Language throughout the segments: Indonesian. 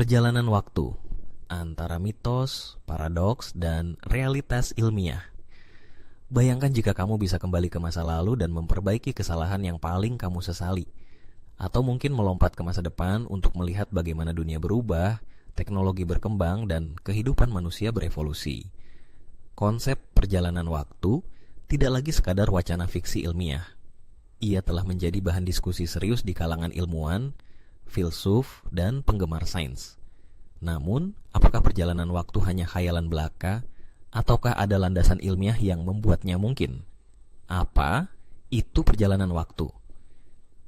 Perjalanan waktu antara mitos, paradoks, dan realitas ilmiah. Bayangkan jika kamu bisa kembali ke masa lalu dan memperbaiki kesalahan yang paling kamu sesali. Atau mungkin melompat ke masa depan untuk melihat bagaimana dunia berubah, teknologi berkembang, dan kehidupan manusia berevolusi. Konsep perjalanan waktu tidak lagi sekadar wacana fiksi ilmiah. Ia telah menjadi bahan diskusi serius di kalangan ilmuwan, filsuf, dan penggemar sains. Namun, apakah perjalanan waktu hanya khayalan belaka, ataukah ada landasan ilmiah yang membuatnya mungkin? Apa itu perjalanan waktu?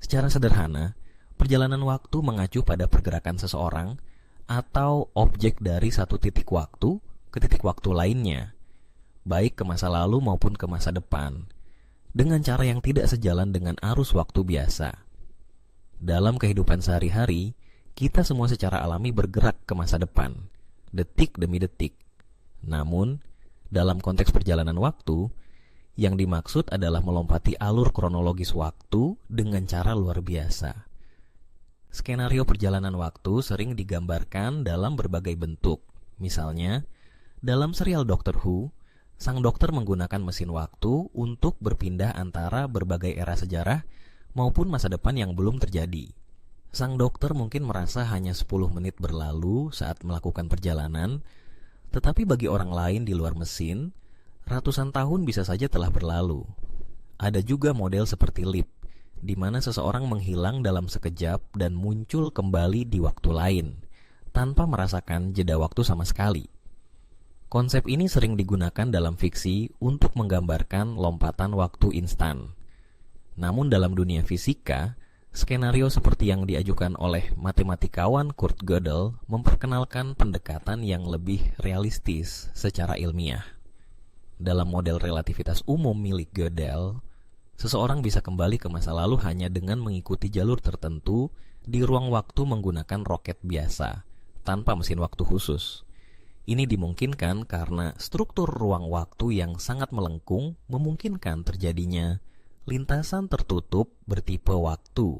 Secara sederhana, perjalanan waktu mengacu pada pergerakan seseorang atau objek dari satu titik waktu ke titik waktu lainnya, baik ke masa lalu maupun ke masa depan, dengan cara yang tidak sejalan dengan arus waktu biasa. Dalam kehidupan sehari-hari, kita semua secara alami bergerak ke masa depan, detik demi detik. Namun, dalam konteks perjalanan waktu, yang dimaksud adalah melompati alur kronologis waktu dengan cara luar biasa. Skenario perjalanan waktu sering digambarkan dalam berbagai bentuk. Misalnya, dalam serial Doctor Who, sang dokter menggunakan mesin waktu untuk berpindah antara berbagai era sejarah maupun masa depan yang belum terjadi. Sang dokter mungkin merasa hanya 10 menit berlalu saat melakukan perjalanan, tetapi bagi orang lain di luar mesin, ratusan tahun bisa saja telah berlalu. Ada juga model seperti leap, di mana seseorang menghilang dalam sekejap dan muncul kembali di waktu lain, tanpa merasakan jeda waktu sama sekali. Konsep ini sering digunakan dalam fiksi untuk menggambarkan lompatan waktu instan. Namun dalam dunia fisika, skenario seperti yang diajukan oleh matematikawan Kurt Gödel memperkenalkan pendekatan yang lebih realistis secara ilmiah. Dalam model relativitas umum milik Gödel, seseorang bisa kembali ke masa lalu hanya dengan mengikuti jalur tertentu di ruang waktu menggunakan roket biasa, tanpa mesin waktu khusus. Ini dimungkinkan karena struktur ruang waktu yang sangat melengkung memungkinkan terjadinya lintasan tertutup bertipe waktu,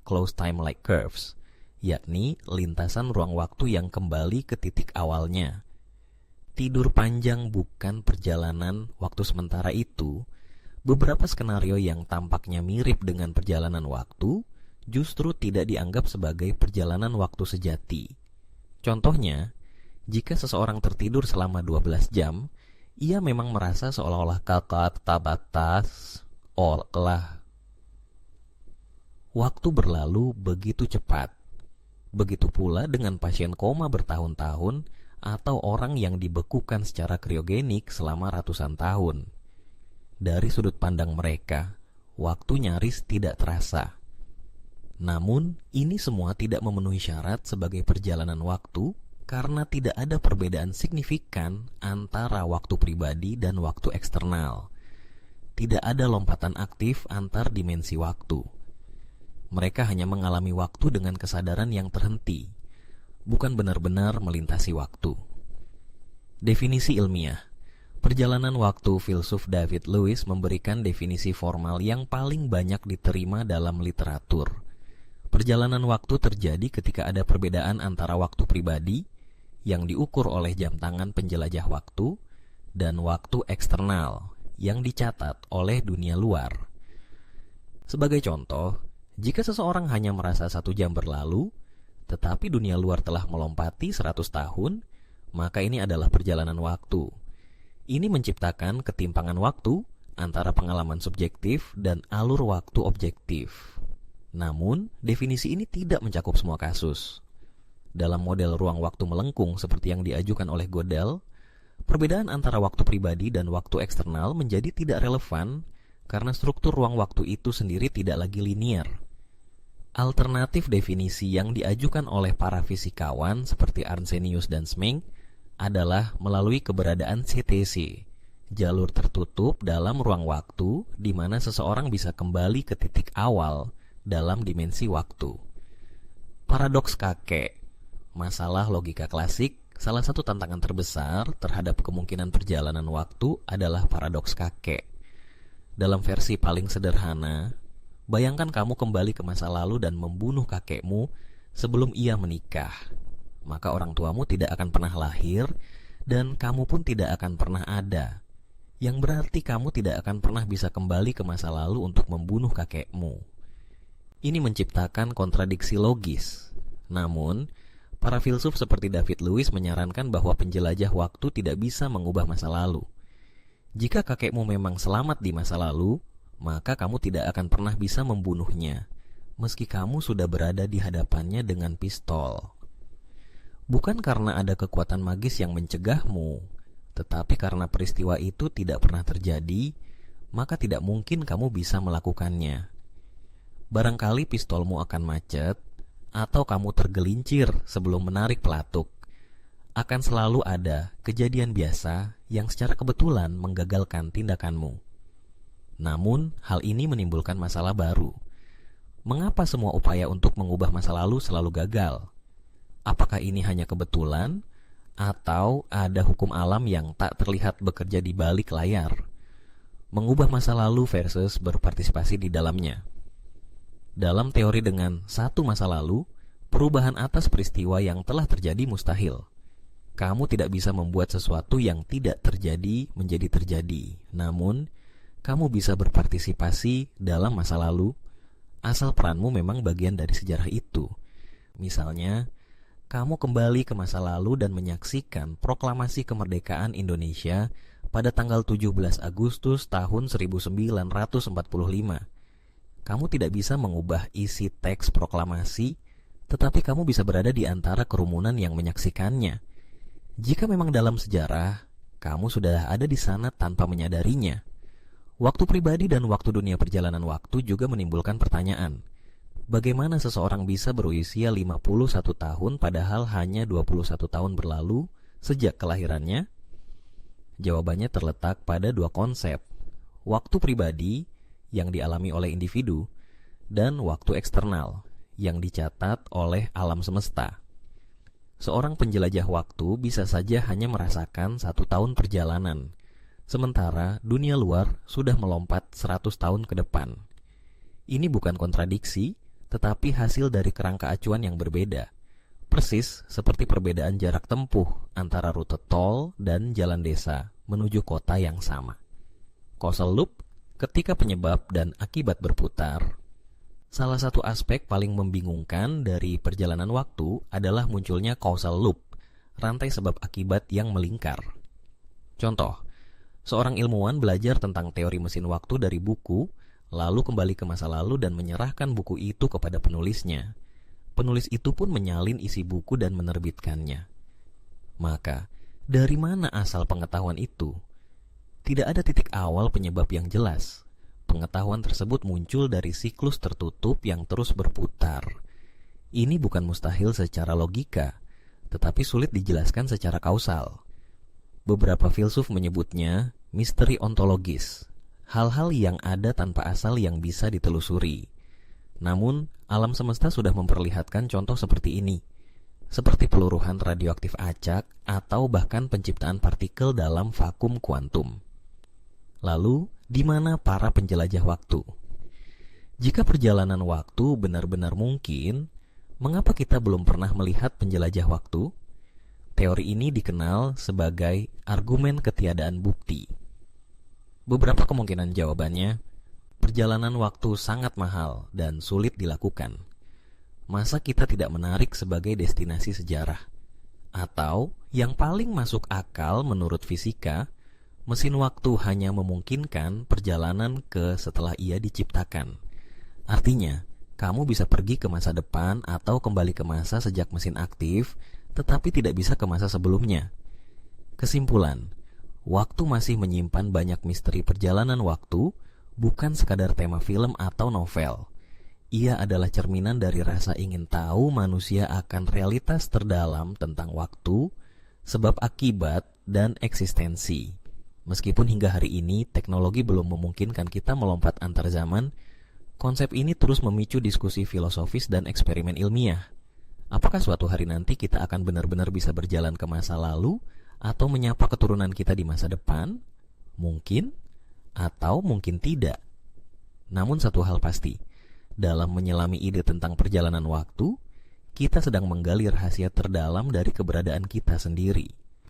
closed time-like curves, yakni lintasan ruang waktu yang kembali ke titik awalnya. Tidur panjang bukan perjalanan waktu sementara itu. Beberapa skenario yang tampaknya mirip dengan perjalanan waktu justru tidak dianggap sebagai perjalanan waktu sejati. Contohnya, jika seseorang tertidur selama 12 jam, ia memang merasa seolah-olah kakak tabatas olah. Waktu berlalu begitu cepat. Begitu pula dengan pasien koma bertahun-tahun atau orang yang dibekukan secara kriogenik selama ratusan tahun. Dari sudut pandang mereka, waktu nyaris tidak terasa. Namun, ini semua tidak memenuhi syarat sebagai perjalanan waktu karena tidak ada perbedaan signifikan antara waktu pribadi dan waktu eksternal. Tidak ada lompatan aktif antar dimensi waktu. Mereka hanya mengalami waktu dengan kesadaran yang terhenti, bukan benar-benar melintasi waktu. Definisi ilmiah. Perjalanan waktu filsuf David Lewis memberikan definisi formal yang paling banyak diterima dalam literatur. Perjalanan waktu terjadi ketika ada perbedaan antara waktu pribadi yang diukur oleh jam tangan penjelajah waktu dan waktu eksternal yang dicatat oleh dunia luar. Sebagai contoh, jika seseorang hanya merasa 1 jam berlalu, tetapi dunia luar telah melompati 100 tahun, maka ini adalah perjalanan waktu. Ini menciptakan ketimpangan waktu antara pengalaman subjektif dan alur waktu objektif. Namun, definisi ini tidak mencakup semua kasus. Dalam model ruang waktu melengkung seperti yang diajukan oleh Gödel, perbedaan antara waktu pribadi dan waktu eksternal menjadi tidak relevan karena struktur ruang waktu itu sendiri tidak lagi linier. Alternatif definisi yang diajukan oleh para fisikawan seperti Arrhenius dan Schmeling adalah melalui keberadaan CTC, jalur tertutup dalam ruang waktu di mana seseorang bisa kembali ke titik awal dalam dimensi waktu. Paradoks kakek. Masalah logika klasik, salah satu tantangan terbesar terhadap kemungkinan perjalanan waktu adalah paradoks kakek. Dalam versi paling sederhana, bayangkan kamu kembali ke masa lalu dan membunuh kakekmu sebelum ia menikah. maka orang tuamu tidak akan pernah lahir dan kamu pun tidak akan pernah ada. Yang berarti kamu tidak akan pernah bisa kembali ke masa lalu untuk membunuh kakekmu. Ini menciptakan kontradiksi logis. Namun, para filsuf seperti David Lewis menyarankan bahwa penjelajah waktu tidak bisa mengubah masa lalu. Jika kakekmu memang selamat di masa lalu, maka kamu tidak akan pernah bisa membunuhnya, meski kamu sudah berada di hadapannya dengan pistol. Bukan karena ada kekuatan magis yang mencegahmu, tetapi karena peristiwa itu tidak pernah terjadi, maka tidak mungkin kamu bisa melakukannya. Barangkali pistolmu akan macet, atau kamu tergelincir sebelum menarik pelatuk. Akan selalu ada kejadian biasa yang secara kebetulan menggagalkan tindakanmu. Namun, hal ini menimbulkan masalah baru. Mengapa semua upaya untuk mengubah masa lalu selalu gagal? Apakah ini hanya kebetulan, atau ada hukum alam yang tak terlihat bekerja di balik layar? Mengubah masa lalu versus berpartisipasi di dalamnya. Dalam teori dengan satu masa lalu, perubahan atas peristiwa yang telah terjadi mustahil. Kamu tidak bisa membuat sesuatu yang tidak terjadi menjadi terjadi. Namun, kamu bisa berpartisipasi dalam masa lalu, asal peranmu memang bagian dari sejarah itu. Misalnya, kamu kembali ke masa lalu dan menyaksikan proklamasi kemerdekaan Indonesia pada tanggal 17 Agustus tahun 1945. Kamu tidak bisa mengubah isi teks proklamasi, tetapi kamu bisa berada di antara kerumunan yang menyaksikannya. Jika memang dalam sejarah, kamu sudah ada di sana tanpa menyadarinya. Waktu pribadi dan waktu dunia perjalanan waktu juga menimbulkan pertanyaan. Bagaimana seseorang bisa berusia 51 tahun padahal hanya 21 tahun berlalu sejak kelahirannya? Jawabannya terletak pada dua konsep. Waktu pribadi yang dialami oleh individu dan waktu eksternal yang dicatat oleh alam semesta. Seorang penjelajah waktu bisa saja hanya merasakan 1 tahun perjalanan, sementara dunia luar sudah melompat 100 tahun ke depan. Ini bukan kontradiksi, tetapi hasil dari kerangka acuan yang berbeda. Persis seperti perbedaan jarak tempuh antara rute tol dan jalan desa menuju kota yang sama. Causal loop, ketika penyebab dan akibat berputar. Salah satu aspek paling membingungkan dari perjalanan waktu adalah munculnya causal loop, rantai sebab akibat yang melingkar. Contoh, seorang ilmuwan belajar tentang teori mesin waktu dari buku, lalu kembali ke masa lalu dan menyerahkan buku itu kepada penulisnya. Penulis itu pun menyalin isi buku dan menerbitkannya. Maka, dari mana asal pengetahuan itu? Tidak ada titik awal penyebab yang jelas. Pengetahuan tersebut muncul dari siklus tertutup yang terus berputar. Ini bukan mustahil secara logika, tetapi sulit dijelaskan secara kausal. Beberapa filsuf menyebutnya misteri ontologis. Hal-hal yang ada tanpa asal yang bisa ditelusuri. Namun, alam semesta sudah memperlihatkan contoh seperti ini, seperti peluruhan radioaktif acak atau bahkan penciptaan partikel dalam vakum kuantum. Lalu, di mana para penjelajah waktu? Jika perjalanan waktu benar-benar mungkin, mengapa kita belum pernah melihat penjelajah waktu? Teori ini dikenal sebagai argumen ketiadaan bukti. Beberapa kemungkinan jawabannya, perjalanan waktu sangat mahal dan sulit dilakukan. Masa kita tidak menarik sebagai destinasi sejarah? Atau yang paling masuk akal menurut fisika, mesin waktu hanya memungkinkan perjalanan ke setelah ia diciptakan. Artinya, kamu bisa pergi ke masa depan atau kembali ke masa sejak mesin aktif, tetapi tidak bisa ke masa sebelumnya. Kesimpulan, waktu masih menyimpan banyak misteri perjalanan waktu, bukan sekadar tema film atau novel. Ia adalah cerminan dari rasa ingin tahu manusia akan realitas terdalam tentang waktu, sebab akibat, dan eksistensi. Meskipun hingga hari ini teknologi belum memungkinkan kita melompat antar zaman, konsep ini terus memicu diskusi filosofis dan eksperimen ilmiah. Apakah suatu hari nanti kita akan benar-benar bisa berjalan ke masa lalu atau menyapa keturunan kita di masa depan? Mungkin, atau mungkin tidak. Namun satu hal pasti, dalam menyelami ide tentang perjalanan waktu, kita sedang menggali rahasia terdalam dari keberadaan kita sendiri.